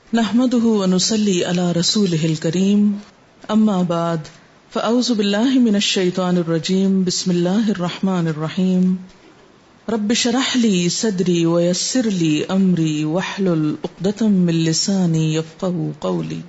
نحمده ونصلي على رسوله الكريم اما بعد فاعوذ بالله من الشيطان الرجيم بسم الله الرحمن الرحيم رب اشرح لي صدري ويسر لي امري واحلل عقدة من لساني يفقهوا قولي۔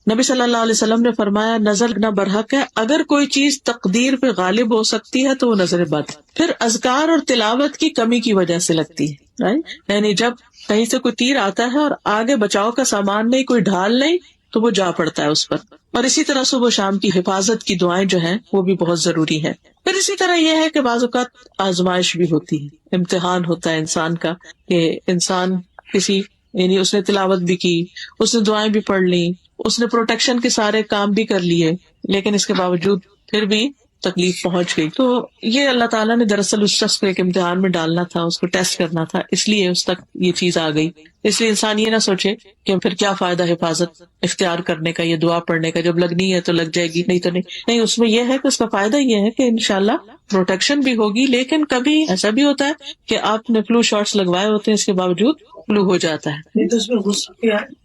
نبی صلی اللہ علیہ وسلم نے فرمایا نظر نہ برحق ہے، اگر کوئی چیز تقدیر پہ غالب ہو سکتی ہے تو وہ نظر بد، پھر اذکار اور تلاوت کی کمی کی وجہ سے لگتی ہے، یعنی جب کہیں سے کوئی تیر آتا ہے اور آگے بچاؤ کا سامان نہیں، کوئی ڈھال نہیں، تو وہ جا پڑتا ہے اس پر۔ اور اسی طرح صبح و شام کی حفاظت کی دعائیں جو ہیں وہ بھی بہت ضروری ہے۔ پھر اسی طرح یہ ہے کہ بعض اوقات آزمائش بھی ہوتی ہے، امتحان ہوتا ہے انسان کا، کہ انسان کسی یعنی اس نے تلاوت بھی کی، اس نے دعائیں بھی پڑھ لی، اس نے پروٹیکشن کے سارے کام بھی کر لیے، لیکن اس کے باوجود پھر بھی تکلیف پہنچ گئی۔ تو یہ اللہ تعالیٰ نے دراصل اس شخص کو ایک امتحان میں ڈالنا تھا، اس کو ٹیسٹ کرنا تھا، اس لیے اس تک یہ چیز آ گئی۔ اس لیے انسان یہ نہ سوچے کہ پھر کیا فائدہ حفاظت اختیار کرنے کا، یہ دعا پڑھنے کا، جب لگنی ہے تو لگ جائے گی، نہیں تو نہیں۔ اس میں یہ ہے کہ اس کا فائدہ یہ ہے کہ انشاءاللہ پروٹیکشن بھی ہوگی، لیکن کبھی ایسا بھی ہوتا ہے کہ آپ نے فلو شاٹس لگوائے ہوتے ہیں، اس کے باوجود فلو ہو جاتا ہے۔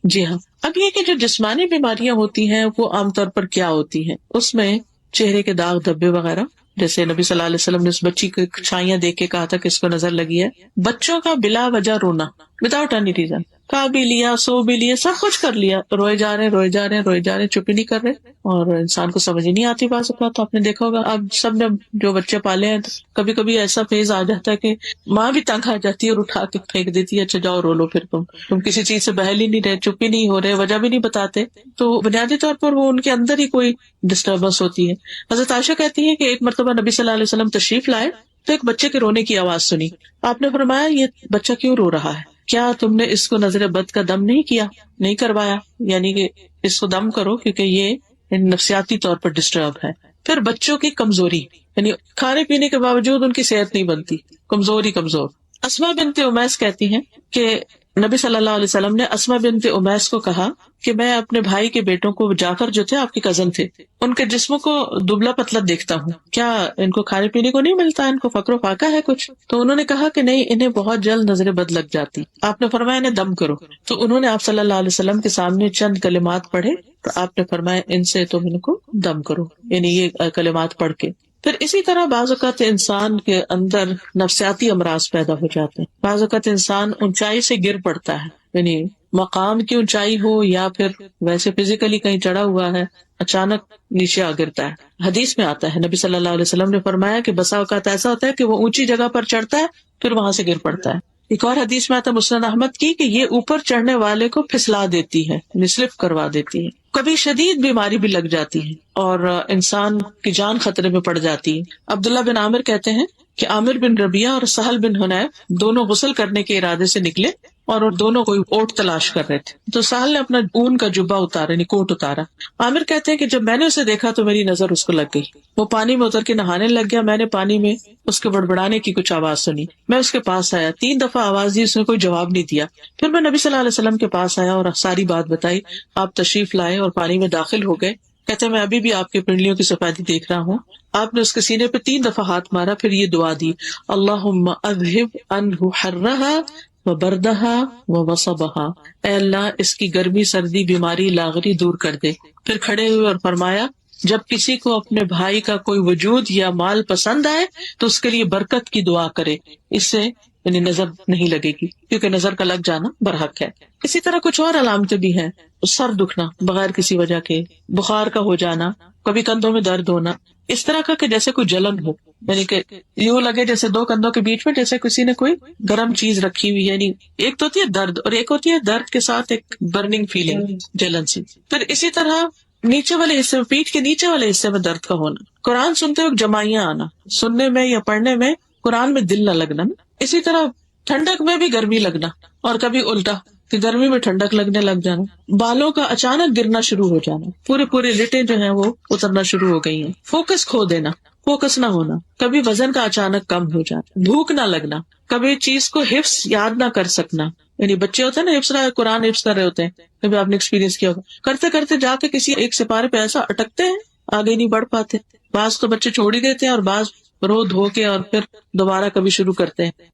جی ہاں۔ اب یہ کہ جو جسمانی بیماریاں ہوتی ہیں وہ عام طور پر کیا ہوتی ہیں، اس میں چہرے کے داغ دھبے وغیرہ، جیسے نبی صلی اللہ علیہ وسلم نے اس بچی کو چھائیاں دیکھ کے کہا تھا کہ اس کو نظر لگی ہے۔ بچوں کا بلا وجہ رونا، وداؤٹ اینی ریزن، کھا بھی لیا، سو بھی لیا، سب کچھ کر لیا، روئے جا رہے چپ ہی نہیں کر رہے، اور انسان کو سمجھ ہی نہیں آتی بعض اوقات۔ تو آپ نے دیکھا ہوگا، آپ سب نے جو بچے پالے ہیں، کبھی کبھی ایسا فیز آ جاتا ہے کہ ماں بھی تنگ آ جاتی ہے اور اٹھا کے پھینک دیتی ہے، اچھا جاؤ رو لو، پھر تم کسی چیز سے بہل ہی نہیں رہے، چپ ہی نہیں ہو رہے، وجہ بھی نہیں بتاتے، تو بنیادی طور پر وہ ان کے اندر ہی کوئی ڈسٹربنس ہوتی ہے۔ حضرت عائشہ کہتی ہے کہ ایک مرتبہ نبی صلی اللہ علیہ وسلم تشریف لائے تو ایک بچے کے رونے کی آواز سنی۔ آپ نے فرمایا یہ بچہ کیوں رو رہا ہے؟ کیا تم نے اس کو نظر بد کا دم نہیں کیا، نہیں کروایا؟ یعنی کہ اس کو دم کرو، کیونکہ یہ نفسیاتی طور پر ڈسٹرب ہے۔ پھر بچوں کی کمزوری، یعنی کھانے پینے کے باوجود ان کی صحت نہیں بنتی، کمزور۔ اسماء بنت امیس کہتی ہیں کہ نبی صلی اللہ علیہ وسلم نے اسماء بنت امیس کو کہا کہ میں اپنے بھائی کے بیٹوں کو، جعفر جو تھے آپ کے کزن تھے، ان کے جسموں کو دبلا پتلا دیکھتا ہوں، کیا ان کو کھانے پینے کو نہیں ملتا، ان کو فقر و فاقہ ہے کچھ؟ تو انہوں نے کہا کہ نہیں، انہیں بہت جلد نظر بد لگ جاتی۔ آپ نے فرمایا انہیں دم کرو، تو انہوں نے آپ صلی اللہ علیہ وسلم کے سامنے چند کلمات پڑھے، تو آپ نے فرمایا ان سے تم ان کو دم کرو، یعنی یہ کلمات پڑھ کے۔ پھر اسی طرح بعض اوقات انسان کے اندر نفسیاتی امراض پیدا ہو جاتے ہیں، بعض اوقات انسان اونچائی سے گر پڑتا ہے، یعنی مقام کی اونچائی ہو یا پھر ویسے فزیکلی کہیں چڑھا ہوا ہے، اچانک نیچے آ گرتا ہے۔ حدیث میں آتا ہے، نبی صلی اللہ علیہ وسلم نے فرمایا کہ بسا اوقات ایسا ہوتا ہے کہ وہ اونچی جگہ پر چڑھتا ہے پھر وہاں سے گر پڑتا ہے۔ ایک اور حدیث میں آتا ہے مسند احمد کی کہ یہ اوپر چڑھنے والے کو پھسلا دیتی ہے، یعنی سلپ کروا دیتی ہے۔ کبھی شدید بیماری بھی لگ جاتی ہے اور انسان کی جان خطرے میں پڑ جاتی ہے۔ عبداللہ بن عامر کہتے ہیں کہ عامر بن ربیعہ اور سہل بن حنیف دونوں غسل کرنے کے ارادے سے نکلے اور دونوں کوئی اوٹ تلاش کر رہے تھے، تو سہل نے اپنا اون کا جبہ اتارا، یعنی کوٹ اتارا۔ عامر کہتے ہیں کہ جب میں نے اسے دیکھا تو میری نظر اس کو لگ گئی، وہ پانی میں اتر کے نہانے لگ گیا، میں نے پانی میں اس کے بڑبڑانے کی کچھ آواز سنی، میں اس کے پاس آیا، 3 دفعہ آواز دی، اس نے کوئی جواب نہیں دیا۔ پھر میں نبی صلی اللہ علیہ وسلم کے پاس آیا اور ساری بات بتائی، آپ تشریف لائے اور پانی میں داخل ہو گئے۔ کہتے ہیں میں ابھی بھی آپ کی پنڈلیوں کی سفیدی دیکھ رہا ہوں۔ آپ نے اس کے سینے پہ 3 دفعہ ہاتھ مارا، پھر یہ دعا دی، اللہم اذہب عنہ حرہا وبردہا ووصبہا، اے اللہ اس کی گرمی، سردی، بیماری، لاغری دور کر دے۔ پھر کھڑے ہوئے اور فرمایا جب کسی کو اپنے بھائی کا کوئی وجود یا مال پسند آئے تو اس کے لیے برکت کی دعا کرے، اس سے یعنی نظر نہیں لگے گی، کیونکہ نظر کا لگ جانا برحق ہے۔ اسی طرح کچھ اور علامتیں بھی ہیں، سر دکھنا بغیر کسی وجہ کے، بخار کا ہو جانا، کبھی کندھوں میں درد ہونا، اس طرح کا کہ جیسے کوئی جلن ہو، یعنی کہ یوں لگے جیسے 2 کندھوں کے بیچ میں جیسے کسی نے کوئی گرم چیز رکھی ہوئی، یعنی ایک تو ہوتی ہے درد اور ایک ہوتی ہے درد کے ساتھ ایک برننگ فیلنگ، جلن سی۔ پھر اسی طرح نیچے والے حصے میں، پیٹھ کے نیچے والے حصے میں درد کا ہونا، قرآن سنتے وقت جمائیاں آنا، سننے میں یا پڑھنے میں قرآن میں دل نہ لگنا۔ اسی طرح ٹھنڈک میں بھی گرمی لگنا، اور کبھی الٹا کہ گرمی میں ٹھنڈک لگنے لگ جانا، بالوں کا اچانک گرنا شروع ہو جانا، پورے لٹیں جو ہیں وہ اترنا شروع ہو گئی ہیں، فوکس کھو دینا، فوکس نہ ہونا، کبھی وزن کا اچانک کم ہو جانا، بھوک نہ لگنا، کبھی چیز کو حفظ یاد نہ کر سکنا، یعنی بچے ہوتے ہیں نا حفظ قرآن حفظ کر رہے ہوتے ہیں، کبھی آپ نے ایکسپیرینس کیا ہوگا، کرتے کرتے جا کے کسی ایک سپارے پہ ایسا اٹکتے ہیں آگے نہیں بڑھ پاتے۔ بعض تو بچے چھوڑ ہی دیتے ہیں اور بعض رو دھو کے اور پھر دوبارہ کبھی شروع کرتے ہیں۔